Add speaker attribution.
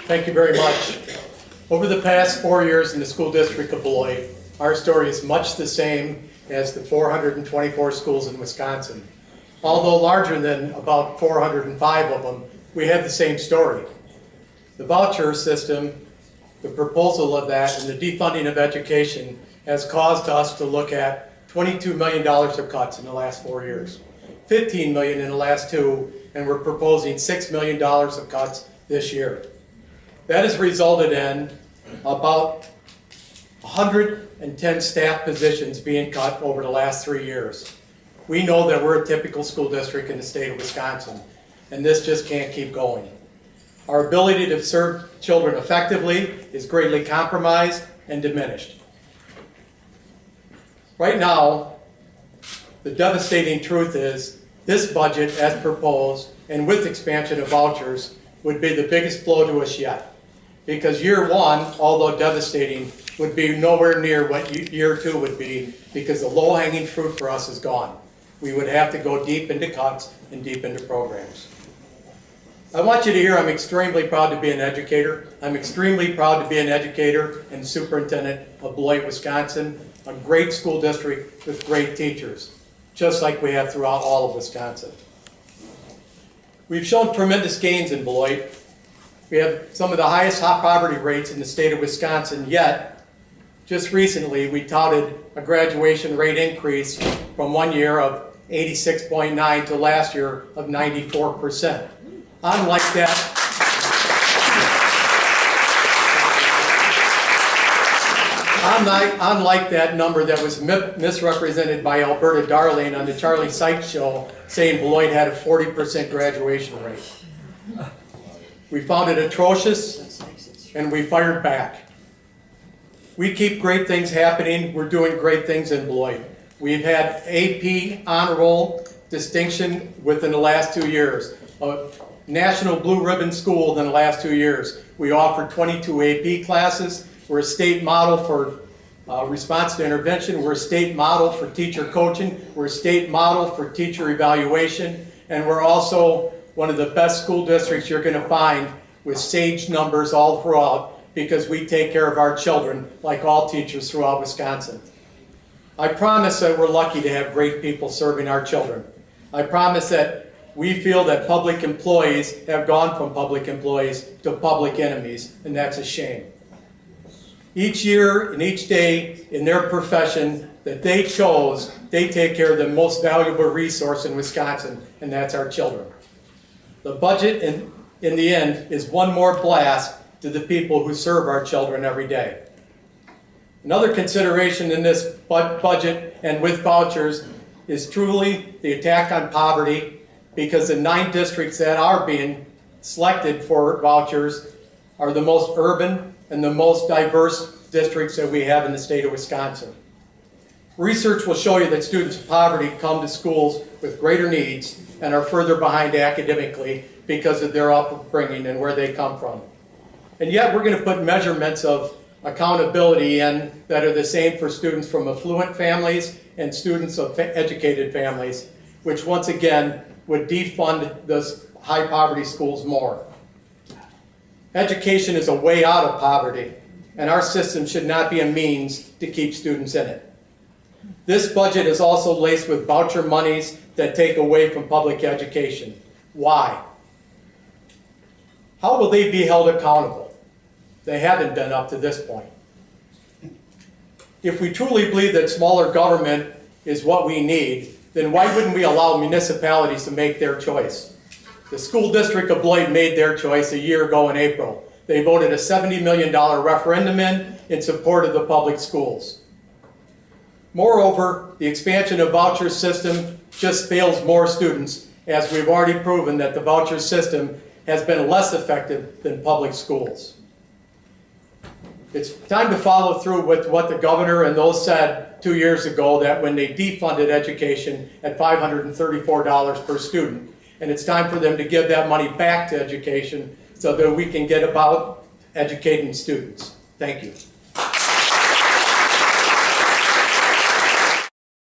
Speaker 1: Thank you very much. Over the past 4 years in the school district of Beloit, our story is much the same as the 424 schools in Wisconsin. Although larger than about 405 of them, we have the same story. The voucher system, the proposal of that, and the defunding of education has caused us to look at $22 million of cuts in the last 4 years, $15 million in the last 2, and we're proposing $6 million of cuts this year. That has resulted in about 110 staff positions being cut over the last 3 years. We know that we're a typical school district in the state of Wisconsin, and this just can't keep going. Our ability to serve children effectively is greatly compromised and diminished. Right now, the devastating truth is this budget, as proposed, and with expansion of vouchers, would be the biggest blow to us yet. Because year one, although devastating, would be nowhere near what year 2 would be, because the low-hanging fruit for us is gone. We would have to go deep into cuts and deep into programs. I want you to hear I'm extremely proud to be an educator. I'm extremely proud to be an educator and superintendent of Beloit, Wisconsin, a great school district with great teachers, just like we have throughout all of Wisconsin. We've shown tremendous gains in Beloit. We have some of the highest poverty rates in the state of Wisconsin, yet just recently we touted a graduation rate increase from 1 year of 86.9 to last year of 94%. Unlike that number that was misrepresented by Alberta Darling on the Charlie Sykes show, saying Beloit had a 40% graduation rate. We found it atrocious, and we fired back. We keep great things happening. We're doing great things in Beloit. We've had AP honor roll distinction within the last 2 years. A national blue ribbon school in the last 2 years. We offered 22 AP classes. We're a state model for response to intervention. We're a state model for teacher coaching. We're a state model for teacher evaluation. And we're also one of the best school districts you're going to find with SAGE numbers all throughout, because we take care of our children like all teachers throughout Wisconsin. I promise that we're lucky to have great people serving our children. I promise that we feel that public employees have gone from public employees to public enemies, and that's a shame. Each year and each day in their profession that they chose, they take care of the most valuable resource in Wisconsin, and that's our children. The budget, in the end, is one more blast to the people who serve our children every day. Another consideration in this budget and with vouchers is truly the attack on poverty, because the 9 districts that are being selected for vouchers are the most urban and the most diverse districts that we have in the state of Wisconsin. Research will show you that students of poverty come to schools with greater needs and are further behind academically because of their upbringing and where they come from. And yet we're going to put measurements of accountability in that are the same for students from affluent families and students of educated families, which once again would defund those high poverty schools more. Education is a way out of poverty, and our system should not be a means to keep students in it. This budget is also laced with voucher monies that take away from public education. Why? How will they be held accountable? They haven't been up to this point. If we truly believe that smaller government is what we need, then why wouldn't we allow municipalities to make their choice? The school district of Beloit made their choice a year ago in April. They voted a $70 million referendum in support of the public schools. Moreover, the expansion of voucher system just fails more students, as we've already proven that the voucher system has been less effective than public schools. It's time to follow through with what the governor and those said 2 years ago, that when they defunded education at $534 per student, and it's time for them to give that money back to education so that we can get about educating students. Thank you.